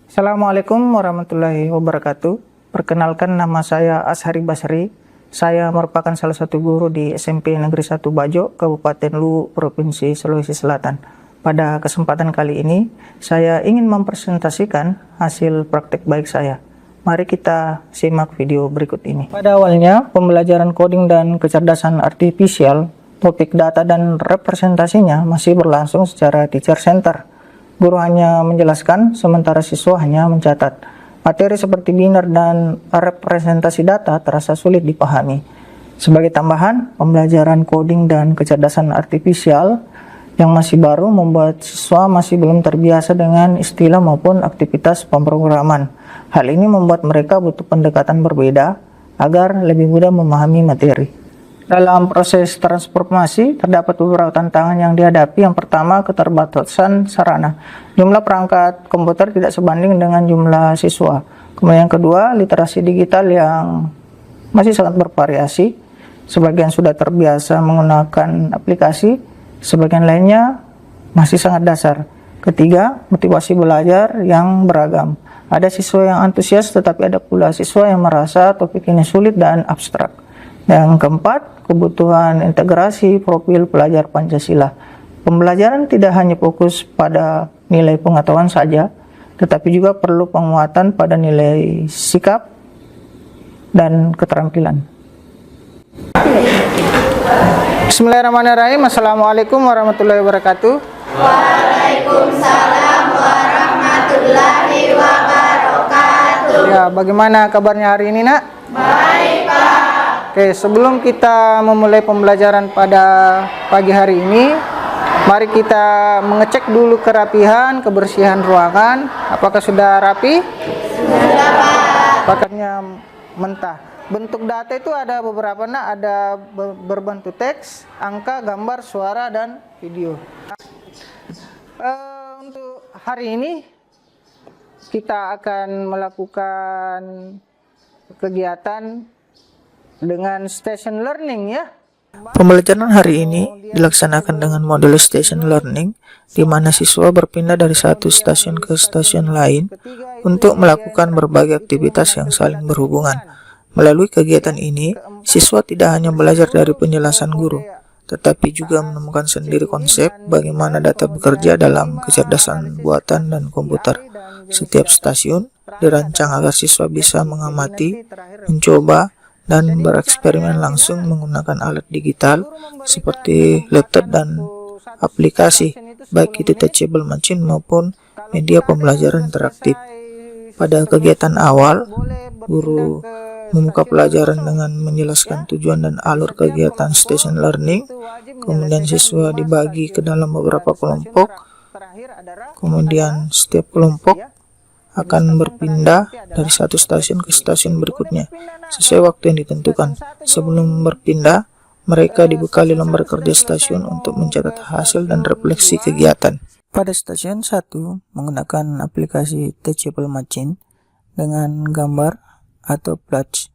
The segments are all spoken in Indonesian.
Assalamualaikum warahmatullahi wabarakatuh. Perkenalkan, nama saya Ashari Basri. Saya merupakan salah satu guru di SMP Negeri 1 Bajo, Kabupaten Luwu, Provinsi Sulawesi Selatan. Pada kesempatan kali ini, saya ingin mempresentasikan hasil praktek baik saya. Mari kita simak video berikut ini. Pada awalnya, pembelajaran coding dan kecerdasan artifisial, topik data dan representasinya masih berlangsung secara teacher center. Guru hanya menjelaskan, sementara siswa hanya mencatat. Materi seperti binar dan representasi data terasa sulit dipahami. Sebagai tambahan, pembelajaran coding dan kecerdasan artifisial yang masih baru membuat siswa masih belum terbiasa dengan istilah maupun aktivitas pemrograman. Hal ini membuat mereka butuh pendekatan berbeda agar lebih mudah memahami materi. Dalam proses transformasi, terdapat beberapa tantangan yang dihadapi. Yang pertama, keterbatasan sarana. Jumlah perangkat komputer tidak sebanding dengan jumlah siswa. Kemudian yang kedua, literasi digital yang masih sangat bervariasi. Sebagian sudah terbiasa menggunakan aplikasi, sebagian lainnya masih sangat dasar. Ketiga, motivasi belajar yang beragam. Ada siswa yang antusias, tetapi ada pula siswa yang merasa topik ini sulit dan abstrak. Yang keempat, kebutuhan integrasi profil pelajar Pancasila. Pembelajaran tidak hanya fokus pada nilai pengetahuan saja, tetapi juga perlu penguatan pada nilai sikap dan keterampilan. Bismillahirrahmanirrahim. Assalamualaikum warahmatullahi wabarakatuh. Waalaikumsalam warahmatullahi wabarakatuh. Ya, bagaimana kabarnya hari ini, Nak? Baik, Pak. Oke, sebelum kita memulai pembelajaran pada pagi hari ini, mari kita mengecek dulu kerapihan, kebersihan ruangan. Apakah sudah rapi? Sudah, Pak. Paketnya mentah. Bentuk data itu ada beberapa, Nak. Ada berbentuk teks, angka, gambar, suara, dan video. Untuk hari ini, kita akan melakukan kegiatan dengan station learning, ya. Pembelajaran hari ini dilaksanakan dengan model station learning, di mana siswa berpindah dari satu stasiun ke stasiun lain untuk melakukan berbagai aktivitas yang saling berhubungan. Melalui kegiatan ini, siswa tidak hanya belajar dari penjelasan guru, tetapi juga menemukan sendiri konsep bagaimana data bekerja dalam kecerdasan buatan dan komputer. Setiap stasiun dirancang agar siswa bisa mengamati, mencoba, dan bereksperimen langsung menggunakan alat digital seperti laptop dan aplikasi, baik itu teachable machine maupun media pembelajaran interaktif. Pada kegiatan awal, guru membuka pelajaran dengan menjelaskan tujuan dan alur kegiatan station learning. Kemudian siswa dibagi ke dalam beberapa kelompok. Kemudian setiap kelompok akan berpindah dari satu stasiun ke stasiun berikutnya sesuai waktu yang ditentukan. Sebelum berpindah, mereka dibekali lembar kerja stasiun untuk mencatat hasil dan refleksi kegiatan. Pada stasiun 1 menggunakan aplikasi Teachable Machine dengan gambar atau Plutch.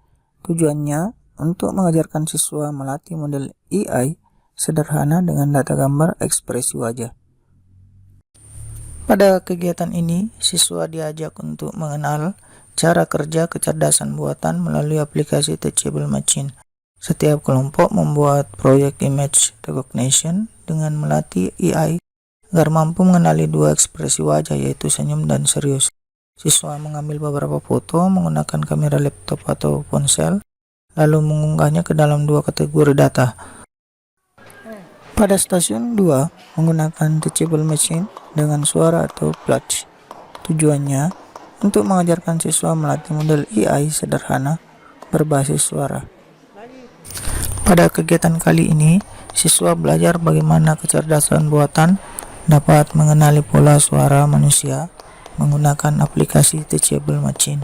Tujuannya untuk mengajarkan siswa melatih model AI sederhana dengan data gambar ekspresi wajah. Pada kegiatan ini, siswa diajak untuk mengenal cara kerja kecerdasan buatan melalui aplikasi Teachable Machine. Setiap kelompok membuat proyek image recognition dengan melatih AI agar mampu mengenali dua ekspresi wajah, yaitu senyum dan serius. Siswa mengambil beberapa foto menggunakan kamera laptop atau ponsel, lalu mengunggahnya ke dalam dua kategori data. Pada stasiun 2 menggunakan Teachable Machine dengan suara atau Plutch. Tujuannya untuk mengajarkan siswa melatih model AI sederhana berbasis suara. Pada kegiatan kali ini, siswa belajar bagaimana kecerdasan buatan dapat mengenali pola suara manusia menggunakan aplikasi Teachable Machine.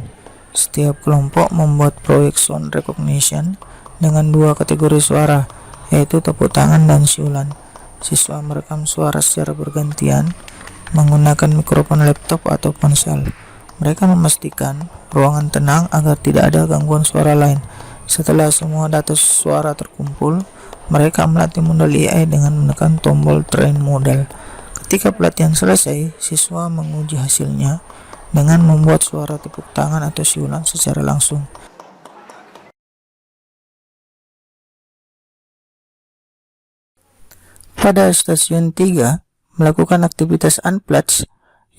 Setiap kelompok membuat proyek sound recognition dengan dua kategori suara, yaitu tepuk tangan dan siulan. Siswa merekam suara secara bergantian menggunakan mikrofon laptop atau ponsel. Mereka memastikan ruangan tenang agar tidak ada gangguan suara lain. Setelah semua data suara terkumpul, mereka melatih model AI dengan menekan tombol train model. Ketika pelatihan selesai, siswa menguji hasilnya dengan membuat suara tepuk tangan atau siulan secara langsung. Pada stasiun 3, melakukan aktivitas unplugged,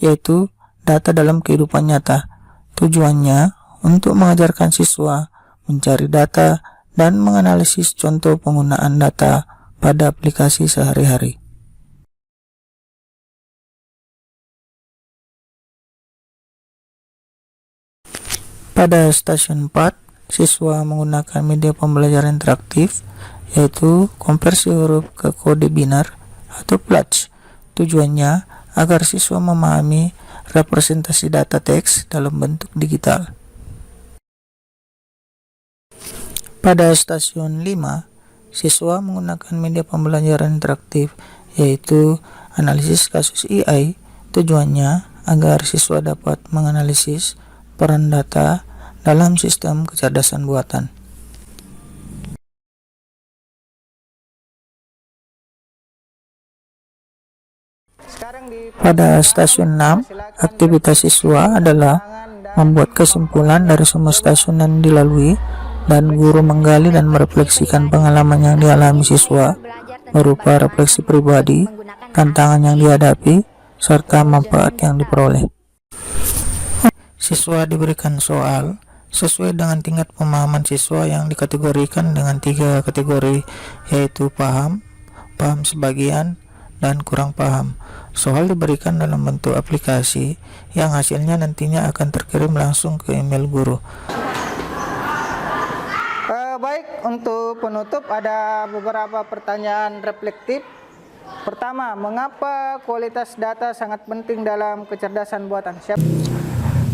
yaitu data dalam kehidupan nyata. Tujuannya untuk mengajarkan siswa mencari data dan menganalisis contoh penggunaan data pada aplikasi sehari-hari. Pada stasiun 4, siswa menggunakan media pembelajaran interaktif, yaitu konversi huruf ke kode binar atau PLATS. Tujuannya agar siswa memahami representasi data teks dalam bentuk digital. Pada stasiun 5, siswa menggunakan media pembelajaran interaktif, yaitu analisis kasus AI. Tujuannya agar siswa dapat menganalisis peran data dalam sistem kecerdasan buatan. Pada stasiun 6, aktivitas siswa adalah membuat kesimpulan dari semua stasiun yang dilalui, dan guru menggali dan merefleksikan pengalaman yang dialami siswa berupa refleksi pribadi, tantangan yang dihadapi, serta manfaat yang diperoleh. Siswa diberikan soal sesuai dengan tingkat pemahaman siswa yang dikategorikan dengan 3 kategori, yaitu paham, paham sebagian, dan kurang paham. Soal diberikan dalam bentuk aplikasi yang hasilnya nantinya akan terkirim langsung ke email guru. Baik, untuk penutup ada beberapa pertanyaan reflektif. Pertama, mengapa kualitas data sangat penting dalam kecerdasan buatan?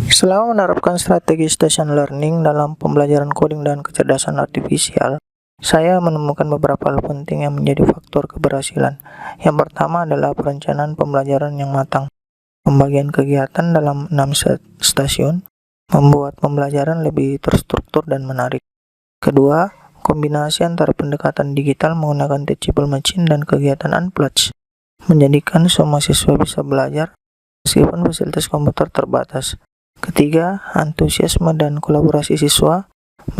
Selama menerapkan strategi station learning dalam pembelajaran coding dan kecerdasan artifisial, saya menemukan beberapa hal penting yang menjadi faktor keberhasilan. Yang pertama adalah perencanaan pembelajaran yang matang. Pembagian kegiatan dalam 6 stasiun membuat pembelajaran lebih terstruktur dan menarik. Kedua, kombinasi antara pendekatan digital menggunakan teachable machine dan kegiatan unplugged menjadikan semua siswa bisa belajar meskipun fasilitas komputer terbatas. Ketiga, antusiasme dan kolaborasi siswa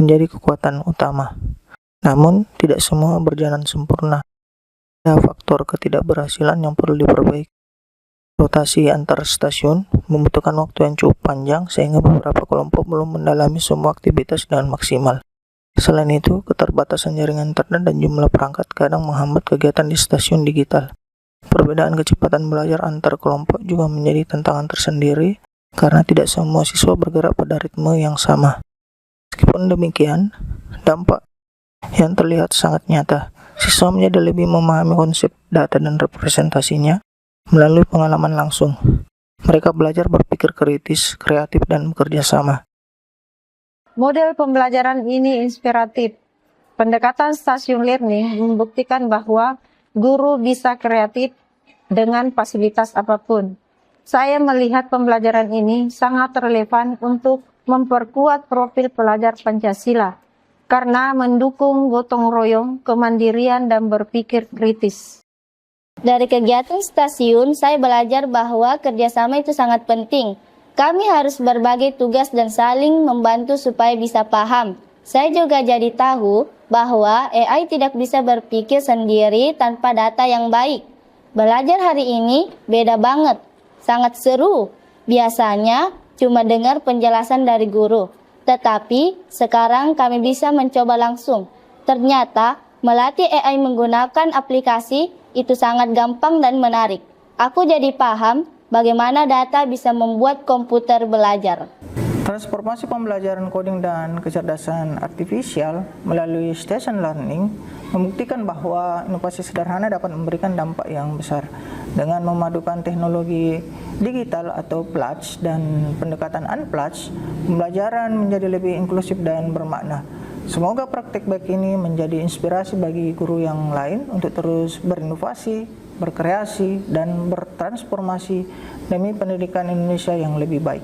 menjadi kekuatan utama. Namun, tidak semua berjalan sempurna. Ada faktor ketidakberhasilan yang perlu diperbaiki. Rotasi antar stasiun membutuhkan waktu yang cukup panjang sehingga beberapa kelompok belum mendalami semua aktivitas dengan maksimal. Selain itu, keterbatasan jaringan internet dan jumlah perangkat kadang menghambat kegiatan di stasiun digital. Perbedaan kecepatan belajar antar kelompok juga menjadi tantangan tersendiri karena tidak semua siswa bergerak pada ritme yang sama. Meskipun demikian, dampak yang terlihat sangat nyata. Siswa menjadi lebih memahami konsep data dan representasinya melalui pengalaman langsung. Mereka belajar berpikir kritis, kreatif, dan bekerja sama. Model pembelajaran ini inspiratif. Pendekatan stasiun learning membuktikan bahwa guru bisa kreatif dengan fasilitas apapun. Saya melihat pembelajaran ini sangat relevan untuk memperkuat profil pelajar Pancasila karena mendukung gotong royong, kemandirian, dan berpikir kritis. Dari kegiatan stasiun, saya belajar bahwa kerjasama itu sangat penting. Kami harus berbagi tugas dan saling membantu supaya bisa paham. Saya juga jadi tahu bahwa AI tidak bisa berpikir sendiri tanpa data yang baik. Belajar hari ini beda banget, sangat seru. Biasanya cuma dengar penjelasan dari guru, tetapi sekarang kami bisa mencoba langsung. Ternyata melatih AI menggunakan aplikasi itu sangat gampang dan menarik. Aku jadi paham bagaimana data bisa membuat komputer belajar. Transformasi pembelajaran coding dan kecerdasan artifisial melalui station learning membuktikan bahwa inovasi sederhana dapat memberikan dampak yang besar. Dengan memadukan teknologi digital atau PLATS dan pendekatan unplugged, pembelajaran menjadi lebih inklusif dan bermakna. Semoga praktik baik ini menjadi inspirasi bagi guru yang lain untuk terus berinovasi, berkreasi, dan bertransformasi demi pendidikan Indonesia yang lebih baik.